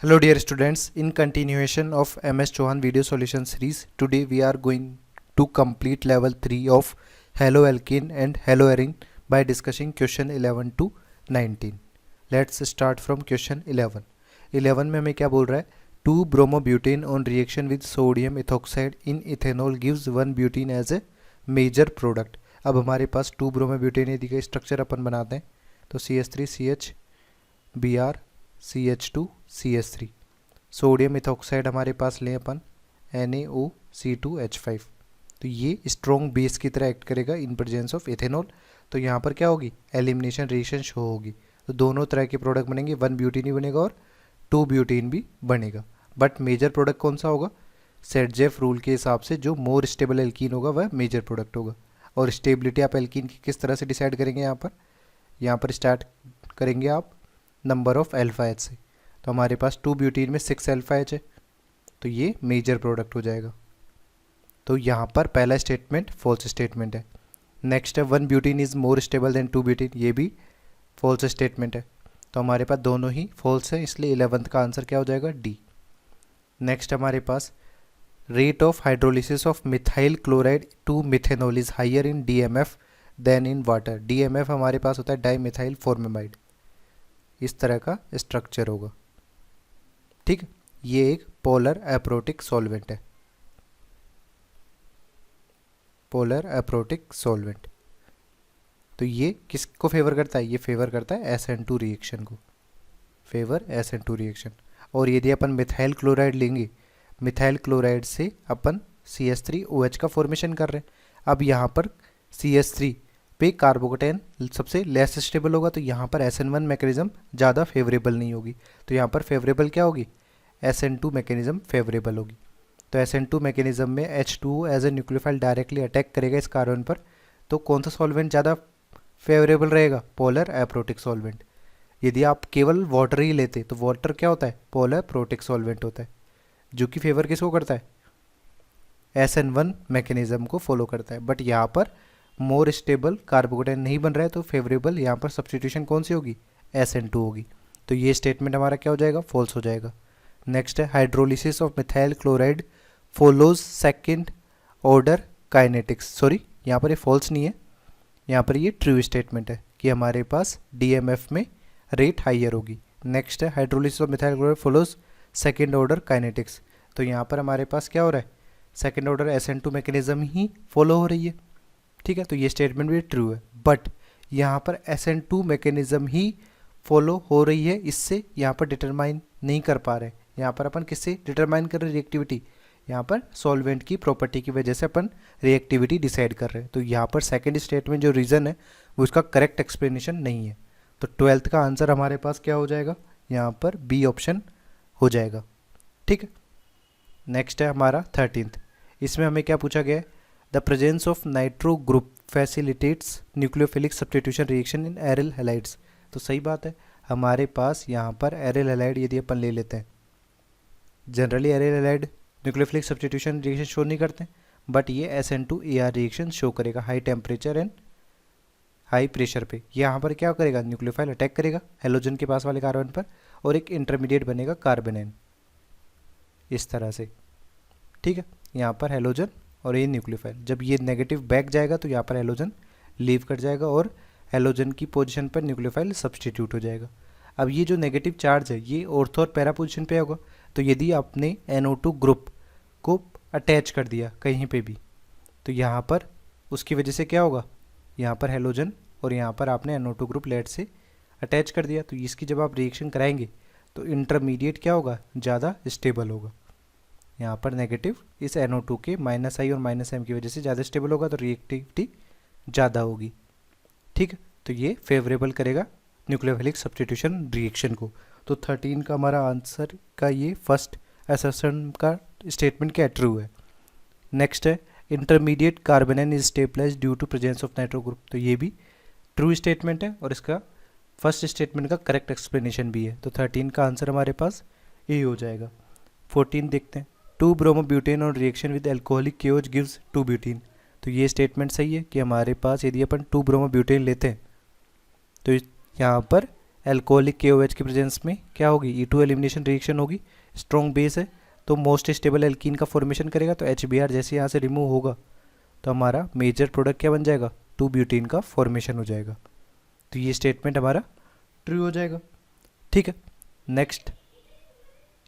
Hello dear students, in continuation of MS Chauhan video solution series, today we are going to complete level 3 of haloalkene and haloarine by discussing question 11 to 19. Let's start from question 11. 11 में हमें क्या बोल रहा है? 2 bromobutane on reaction with sodium ethoxide in ethanol gives 1 butene as a major product. अब हमारे पास 2 bromobutane यदि का स्ट्रक्चर अपन बनाते हैं तो CH3CH Br CH2 CH3, sodium ethoxide हमारे पास लें अपन NaOC2H5, तो ये स्ट्रॉन्ग बेस की तरह एक्ट करेगा इन प्रेजेंस ऑफ इथेनॉल। तो यहाँ पर क्या होगी? एलिमिनेशन रिएक्शन शो होगी, तो दोनों तरह के प्रोडक्ट बनेंगे, 1 ब्यूटीन ही बनेगा और 2 ब्यूटीन भी बनेगा। बट मेजर प्रोडक्ट कौन सा होगा? सेडजेफ रूल के हिसाब से जो मोर स्टेबल एल्कीन होगा वह मेजर प्रोडक्ट होगा। और स्टेबिलिटी आप एल्कीन की किस तरह से डिसाइड करेंगे? यहाँ पर स्टार्ट करेंगे आप नंबर ऑफ अल्फा एच से। तो हमारे पास 2 ब्यूटीन में 6 अल्फा एच है, तो ये मेजर प्रोडक्ट हो जाएगा। तो यहाँ पर पहला स्टेटमेंट फॉल्स स्टेटमेंट है। नेक्स्ट है 1 butene is more stable then 2 butene, ये भी फॉल्स स्टेटमेंट है। तो हमारे पास दोनों ही फॉल्स है, इसलिए 11th का आंसर क्या हो जाएगा? डी। नेक्स्ट हमारे पास rate of hydrolysis of methyl chloride to methanol is higher in DMF then in water. DMF हमारे पास होता है डाई मिथाइल फॉर्मेमाइड, इस तरह का स्ट्रक्चर होगा। ठीक, ये एक पोलर एप्रोटिक सॉल्वेंट है, पोलर एप्रोटिक सॉल्वेंट। तो ये किसको फेवर करता है? ये फेवर करता है SN2 रिएक्शन को, फेवर SN2 रिएक्शन। और यदि अपन मिथाइल क्लोराइड लेंगे, मिथाइल क्लोराइड से अपन CH3OH का फॉर्मेशन कर रहे हैं। अब यहाँ पर CH3 पे कार्बोकेटाइन सबसे लेस स्टेबल होगा, तो यहाँ पर SN1 मैकेनिज्म ज़्यादा फेवरेबल नहीं होगी। तो यहाँ पर फेवरेबल क्या होगी? SN2 मैकेनिज्म फेवरेबल होगी। तो SN2 मैकेनिज्म में H2O as a nucleophile directly attack करेगा इस कार्बन पर, तो कौन सा सॉल्वेंट ज़्यादा फेवरेबल रहेगा? Polar aprotic solvent. यदि आप केवल वाटर ही लेते तो वाटर क्या होता है? पोलर एप्रोटिक सॉल्वेंट होता है, जो कि फेवर किसको करता है? SN1 मैकेनिज्म को फॉलो करता है। बट यहाँ पर मोर स्टेबल कार्बोकेटाइन नहीं बन रहा है, तो फेवरेबल यहाँ पर सब्स्टिट्यूशन कौन सी होगी? SN2 होगी। तो ये स्टेटमेंट हमारा क्या हो जाएगा? फॉल्स हो जाएगा। नेक्स्ट है hydrolysis of methyl chloride follows second order kinetics. Sorry, यहाँ पर ये फॉल्स नहीं है, यहाँ पर ये ट्रू स्टेटमेंट है कि हमारे पास DMF में रेट हाइयर होगी। नेक्स्ट है hydrolysis of methyl chloride follows second order kinetics. तो यहाँ पर हमारे पास क्या हो रहा है? सेकंड ऑर्डर SN2 मैकेनिज्म ही फॉलो हो रही है। ठीक है, तो ये स्टेटमेंट भी ट्रू है। बट यहाँ पर SN2 मैकेनिज्म ही फॉलो हो रही है, इससे यहाँ पर डिटरमाइन नहीं कर पा रहे। यहाँ पर अपन किससे डिटरमाइन कर रहे हैं? रिएक्टिविटी। यहाँ पर सॉल्वेंट की प्रॉपर्टी की वजह से अपन रिएक्टिविटी डिसाइड कर रहे हैं। तो यहाँ पर सेकंड स्टेटमेंट जो रीज़न है वो इसका करेक्ट एक्सप्लेनेशन नहीं है। तो 12th का आंसर हमारे पास क्या हो जाएगा? यहाँ पर बी ऑप्शन हो जाएगा। ठीक है, नेक्स्ट है हमारा 13th। इसमें हमें क्या पूछा गया है? The presence of nitro group facilitates nucleophilic substitution reaction in aryl halides. तो सही बात है, हमारे पास यहाँ पर एरिल हैलाइड यदि अपन ले लेते हैं, generally aryl halide nucleophilic substitution reaction show नहीं करते, बट ये SN2AR रिएक्शन शो करेगा high temperature and high pressure पे। यहाँ पर क्या करेगा? न्यूक्लियोफाइल अटैक करेगा हेलोजन के पास वाले कार्बन पर, और एक इंटरमीडिएट बनेगा कार्बेनेन, इस तरह से। ठीक है, यहाँ पर हेलोजन और ये न्यूक्लियोफाइल, जब ये नेगेटिव बैक जाएगा तो यहाँ पर हेलोजन लीव कर जाएगा और हेलोजन की पोजीशन पर न्यूक्लियोफाइल सब्स्टिट्यूट हो जाएगा। अब ये जो नेगेटिव चार्ज है ये ऑर्थो और पैरा पोजीशन पे होगा। तो यदि आपने NO2 ग्रुप को अटैच कर दिया कहीं पे भी, तो यहाँ पर उसकी वजह से क्या होगा? यहाँ पर हेलोजन और यहाँ पर आपने NO2 ग्रुप लेड से अटैच कर दिया, तो इसकी जब आप रिएक्शन कराएंगे तो इंटरमीडिएट क्या होगा? ज़्यादा स्टेबल होगा। यहाँ पर नेगेटिव इस NO2 के -I और -M की वजह से ज़्यादा स्टेबल होगा, तो रिएक्टिविटी ज़्यादा होगी। ठीक है, तो ये फेवरेबल करेगा न्यूक्लियोफिलिक सब्स्टिट्यूशन रिएक्शन को। तो 13 का हमारा आंसर का ये फर्स्ट असर्शन का स्टेटमेंट क्या ट्रू है। नेक्स्ट है intermediate carbanion is stabilized due to presence of nitro group. तो ये भी ट्रू स्टेटमेंट है और इसका फर्स्ट स्टेटमेंट का करेक्ट एक्सप्लेनेशन भी है। तो 13 का आंसर हमारे पास ए हो जाएगा। 14 देखते हैं। 2 bromobutane on reaction with alcoholic KOH gives 2 butene. तो ये स्टेटमेंट सही है कि हमारे पास यदि अपन 2 ब्रोमोब्यूटेन लेते हैं तो यहाँ पर एल्कोहलिक KOH की प्रेजेंस में क्या होगी, E2 एलिमिनेशन रिएक्शन होगी, स्ट्रॉन्ग बेस है तो मोस्ट स्टेबल एल्कीन का फॉर्मेशन करेगा, तो HBr जैसे यहाँ से रिमूव होगा तो हमारा मेजर प्रोडक्ट क्या बन जाएगा, 2 ब्यूटीन का फॉर्मेशन हो जाएगा। तो ये स्टेटमेंट हमारा ट्रू हो जाएगा। ठीक है, नेक्स्ट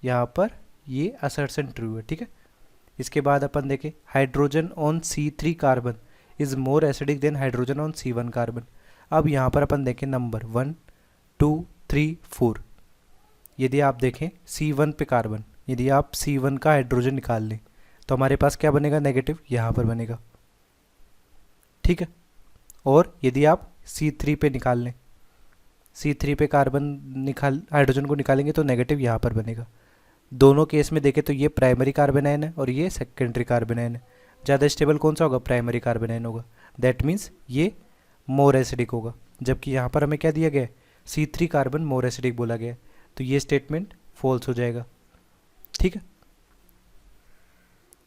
यहाँ पर ये असर्शन ट्रू है। ठीक है, इसके बाद अपन देखें hydrogen on C3 carbon is more acidic then hydrogen on C1 carbon. अब यहाँ पर अपन देखें नंबर 1 2 3 4, यदि आप देखें C1 पे कार्बन, यदि आप C1 का हाइड्रोजन निकाल लें तो हमारे पास क्या बनेगा, नेगेटिव यहाँ पर बनेगा। ठीक है, और यदि आप C3 पे निकाल लें, C3 पे कार्बन हाइड्रोजन को निकालेंगे तो नेगेटिव यहाँ पर बनेगा। दोनों केस में देखें तो ये प्राइमरी कार्बन आयन है और ये सेकेंडरी कार्बन आयन है। ज़्यादा स्टेबल कौन सा होगा, प्राइमरी कार्बन आयन होगा। दैट मीन्स ये मोर एसिडिक होगा, जबकि यहाँ पर हमें क्या दिया गया है, C3 कार्बन मोर एसिडिक बोला गया है, तो ये स्टेटमेंट फॉल्स हो जाएगा। ठीक है,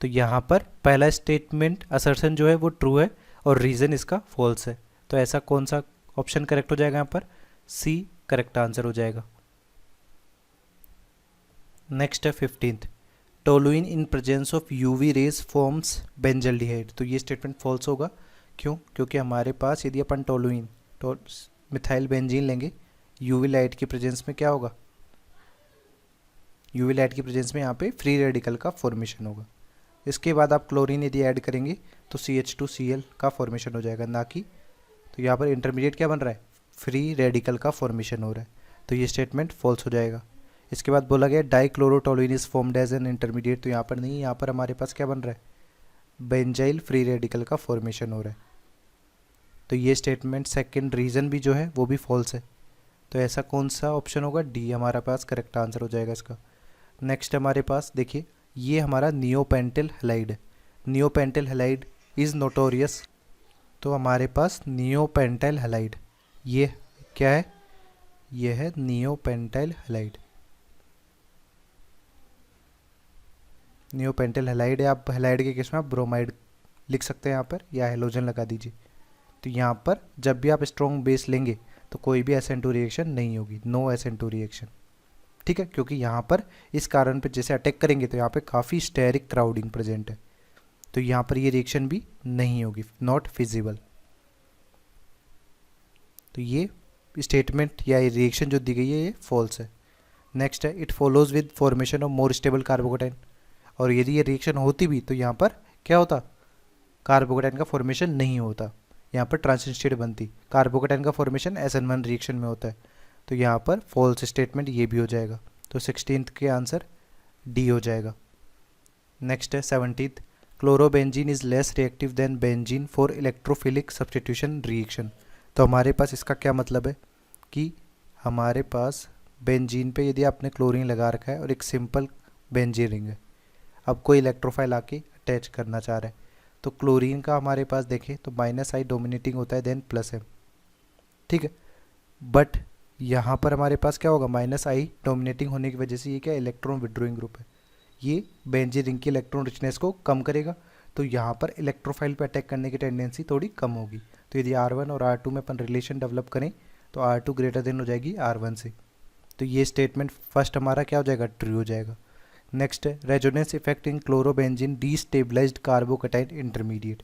तो यहाँ पर पहला स्टेटमेंट असर्शन जो है वो ट्रू है और रीज़न इसका फॉल्स है, तो ऐसा कौन सा ऑप्शन करेक्ट हो जाएगा, यहाँ पर C करेक्ट आंसर हो जाएगा। नेक्स्ट है 15th, toluene in presence of UV rays forms benzaldehyde. तो ये स्टेटमेंट फॉल्स होगा, क्यों, क्योंकि हमारे पास यदि अपन टोलुइन मिथाइल बेंजीन लेंगे UV लाइट की प्रेजेंस में क्या होगा, UV लाइट की प्रेजेंस में यहाँ पे फ्री रेडिकल का फॉर्मेशन होगा। इसके बाद आप क्लोरीन यदि ऐड करेंगे तो CH2Cl का फॉर्मेशन हो जाएगा, ना कि, तो यहाँ पर इंटरमीडिएट क्या बन रहा है, फ्री रेडिकल का फॉर्मेशन हो रहा है, तो ये स्टेटमेंट फॉल्स हो जाएगा। इसके बाद बोला गया dichlorotoluene is formed as an intermediate, तो यहाँ पर नहीं, यहाँ पर हमारे पास क्या बन रहा है, बेंजाइल फ्री रेडिकल का फॉर्मेशन हो रहा है, तो ये स्टेटमेंट सेकंड रीज़न भी जो है वो भी फॉल्स है। तो ऐसा कौन सा ऑप्शन होगा, डी हमारा पास करेक्ट आंसर हो जाएगा इसका। नेक्स्ट हमारे पास देखिए ये हमारा नियोपेंटाइल हैलाइड है। नियोपेंटाइल हैलाइड इज़ नोटोरियस, तो हमारे पास नियोपेंटाइल हैलाइड ये क्या है, ये है नियोपेंटाइल हैलाइड। नियोपेंटाइल हैलाइड है, आप हैलाइड के केस में आप ब्रोमाइड लिख सकते हैं यहाँ पर, या हेलोजन लगा दीजिए। तो यहाँ पर जब भी आप स्ट्रॉन्ग बेस लेंगे तो कोई भी SN2 रिएक्शन नहीं होगी, नो SN2 रिएक्शन। ठीक है, क्योंकि यहाँ पर इस कारण पे जैसे अटैक करेंगे तो यहाँ पे काफ़ी स्टेरिक क्राउडिंग प्रेजेंट है, तो यहाँ पर ये रिएक्शन भी नहीं होगी, नॉट फिजिबल। तो ये स्टेटमेंट या ये रिएक्शन जो दी गई है ये फॉल्स है। नेक्स्ट है it follows with formation of more stable carbocation, और यदि ये रिएक्शन होती भी तो यहाँ पर क्या होता, कार्बोकेटाइन का फॉर्मेशन नहीं होता, यहाँ पर ट्रांजिशन स्टेट बनती। कार्बोकेटाइन का फॉर्मेशन SN1 रिएक्शन में होता है, तो यहाँ पर फॉल्स स्टेटमेंट ये भी हो जाएगा, तो 16th के आंसर डी हो जाएगा। नेक्स्ट है 17th, chlorobenzene is less reactive than benzene for electrophilic substitution reaction. तो हमारे पास इसका क्या मतलब है कि हमारे पास बेंजीन पे यदि आपने क्लोरीन लगा रखा है और एक सिंपल बेंजीन रिंग है, अब कोई इलेक्ट्रोफाइल आके अटैच करना चाह रहा है, तो क्लोरीन का हमारे पास देखें तो -I डोमिनेटिंग होता है देन +M। ठीक है, बट यहाँ पर हमारे पास क्या होगा, -I डोमिनेटिंग होने की वजह से ये क्या इलेक्ट्रॉन विड्रॉइंग ग्रुप है, ये बेंजीन रिंग की इलेक्ट्रॉन रिचनेस को कम करेगा, तो यहाँ पर इलेक्ट्रोफाइल पे अटैक करने की टेंडेंसी थोड़ी कम होगी। तो यदि R1 और R2 में अपन रिलेशन डेवलप करें तो R2 ग्रेटर देन हो जाएगी R1 से, तो ये स्टेटमेंट फर्स्ट हमारा क्या हो जाएगा, ट्रू हो जाएगा। नेक्स्ट है resonance effect in chlorobenzene destabilized carbocation intermediate.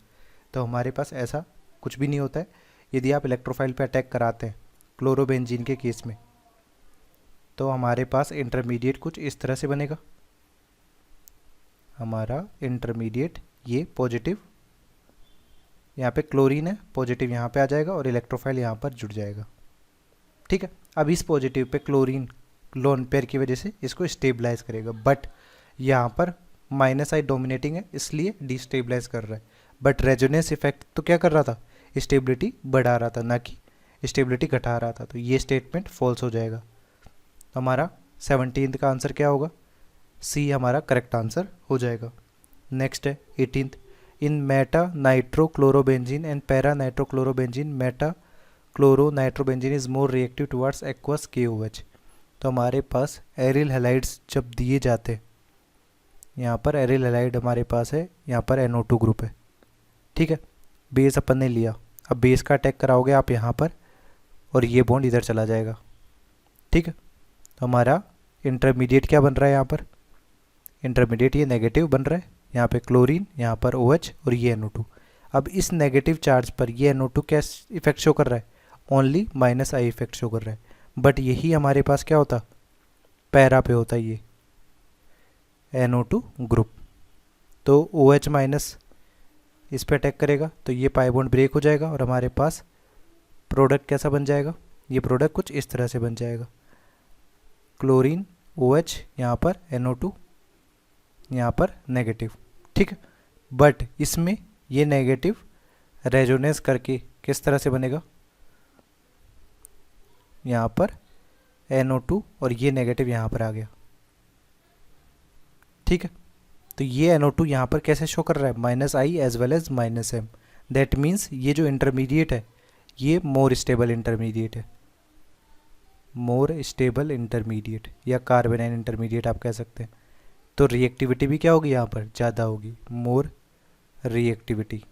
तो हमारे पास ऐसा कुछ भी नहीं होता है, यदि आप इलेक्ट्रोफाइल पे अटैक कराते हैं क्लोरोबेंजीन के केस में तो हमारे पास इंटरमीडिएट कुछ इस तरह से बनेगा, हमारा इंटरमीडिएट ये पॉजिटिव, यहाँ पे क्लोरीन है, पॉजिटिव यहाँ पे आ जाएगा और इलेक्ट्रोफाइल यहाँ पर जुड़ जाएगा। ठीक है, अब इस positive pay chlorine lone pair की वजह से इसको स्टेबलाइज करेगा, बट यहाँ पर -I डोमिनेटिंग है इसलिए डिस्टेबलाइज कर रहा है, बट रेजोनेंस इफेक्ट तो क्या कर रहा था, स्टेबिलिटी बढ़ा रहा था, ना कि स्टेबिलिटी घटा रहा था, तो ये स्टेटमेंट फॉल्स हो जाएगा। हमारा 17th का आंसर क्या होगा, C हमारा करेक्ट आंसर हो जाएगा। नेक्स्ट है 18th, in meta nitrochlorobenzene and para nitrochlorobenzene meta chloro nitrobenzene is more reactive towards aqueous KOH। तो हमारे पास एरिल हैलाइड्स जब दिए जाते हैं, यहाँ पर एरिल हैलाइड हमारे पास है, यहाँ पर NO2 ग्रुप है। ठीक है, बेस अपन ने लिया, अब बेस का अटैक कराओगे आप यहाँ पर और ये बॉन्ड इधर चला जाएगा, ठीक है। तो हमारा इंटरमीडिएट क्या बन रहा है यहाँ पर, इंटरमीडिएट ये नेगेटिव बन रहा है, यहाँ पे क्लोरीन, यहाँ पर OH और ये NO2। अब इस नेगेटिव चार्ज पर ये NO2 क्या इफेक्ट शो कर रहा है, ओनली -I इफेक्ट शो कर रहा है। बट यही हमारे पास क्या होता, पैरा पे होता है ये NO2 ग्रुप। तो OH माइनस इस पे अटैक करेगा तो ये पाई बॉन्ड ब्रेक हो जाएगा और हमारे पास प्रोडक्ट कैसा बन जाएगा, ये प्रोडक्ट कुछ इस तरह से बन जाएगा, क्लोरीन OH, यहाँ पर NO2, यहाँ पर नेगेटिव। ठीक है। बट इसमें ये नेगेटिव रेजोनेंस करके किस तरह से बनेगा, यहाँ पर NO2 और ये नेगेटिव यहाँ पर आ गया। ठीक है। तो ये NO2 यहाँ पर कैसे शो कर रहा है, -I as well as -M। That means ये जो इंटरमीडिएट है ये मोर स्टेबल इंटरमीडिएट है, मोर स्टेबल इंटरमीडिएट या कार्बेनाइन इंटरमीडिएट आप कह सकते हैं। तो रिएक्टिविटी भी क्या होगी यहाँ पर, ज़्यादा होगी, मोर रिएक्टिविटी।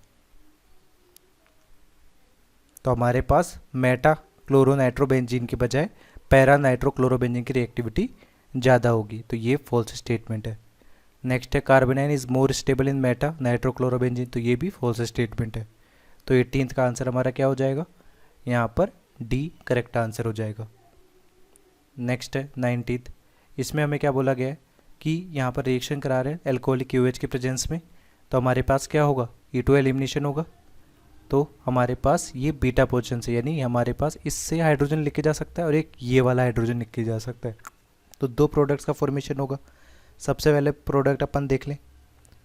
तो हमारे पास मेटा क्लोरोनाइट्रोबेंजीन के बजाय पैरा नाइट्रोक्लोरोबेंजीन की रिएक्टिविटी ज़्यादा होगी, तो ये फॉल्स स्टेटमेंट है। नेक्स्ट है carbanion is more stable in meta nitrochlorobenzene, तो ये भी फॉल्स स्टेटमेंट है। तो 18th का आंसर हमारा क्या हो जाएगा, यहाँ पर डी करेक्ट आंसर हो जाएगा। नेक्स्ट है 19th, इसमें हमें क्या बोला गया है कि यहाँ पर रिएक्शन करा रहे हैं एल्कोहलिक OH के प्रेजेंस में, तो हमारे पास क्या होगा, E2 एलिमिनेशन होगा। तो हमारे पास ये बीटा पोजीशन से, यानी हमारे पास इससे हाइड्रोजन लिखे जा सकता है और एक ये वाला हाइड्रोजन लिखे जा सकता है। तो दो प्रोडक्ट्स का फॉर्मेशन होगा। सबसे पहले प्रोडक्ट अपन देख लें,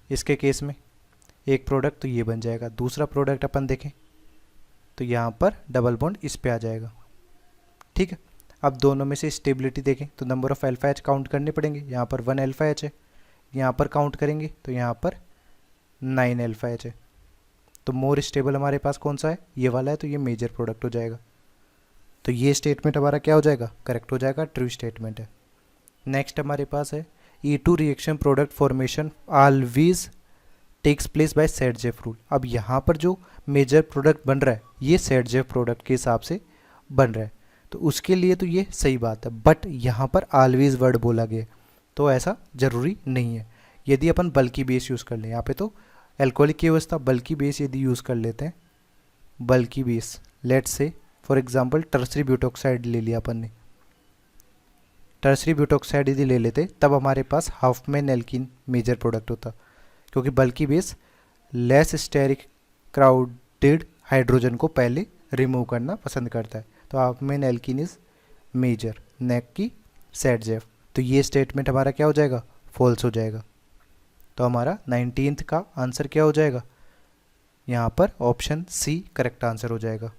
इसके केस में एक प्रोडक्ट तो ये बन जाएगा, दूसरा प्रोडक्ट अपन देखें तो यहाँ पर डबल बॉन्ड इस पे आ जाएगा। ठीक है। अब दोनों में से स्टेबिलिटी देखें तो number of alpha H count करने पड़ेंगे, यहाँ पर 1 अल्फा H है, यहाँ पर काउंट करेंगे तो यहाँ पर 9 अल्फा H है। तो मोर स्टेबल हमारे पास कौन सा है, ये वाला है, तो ये मेजर प्रोडक्ट हो जाएगा। तो ये स्टेटमेंट हमारा क्या हो जाएगा, करेक्ट हो जाएगा, ट्रू स्टेटमेंट है। नेक्स्ट हमारे पास है E2 reaction product formation always takes place by Saytzeff rule. अब यहाँ पर जो मेजर प्रोडक्ट बन रहा है ये सेट-जेफ प्रोडक्ट के हिसाब से बन रहा है, तो उसके लिए तो ये सही बात है। बट यहाँ पर ऑलवेज वर्ड बोला गया, तो ऐसा ज़रूरी नहीं है। यदि अपन बल्कि बेस यूज़ कर लें, यहाँ पे तो एल्कोहलिक की अवस्था बल्कि बेस यदि यूज़ कर लेते हैं, बल्कि base let's say for example tertiary butoxide ले लिया अपन ने, टर्सरी ब्यूटॉक्साइड यदि ले लेते तब हमारे पास हाफमैन एल्कीन मेजर प्रोडक्ट होता, क्योंकि बल्कि base less steric crowded hydrogen को पहले रिमूव करना पसंद करता है। तो हाफमैन एल्कीन इज मेजर, नेक की सेट-जेफ। तो ये स्टेटमेंट हमारा क्या हो जाएगा, फॉल्स हो जाएगा। तो हमारा 19th का आंसर क्या हो जाएगा, यहाँ पर ऑप्शन सी करेक्ट आंसर हो जाएगा।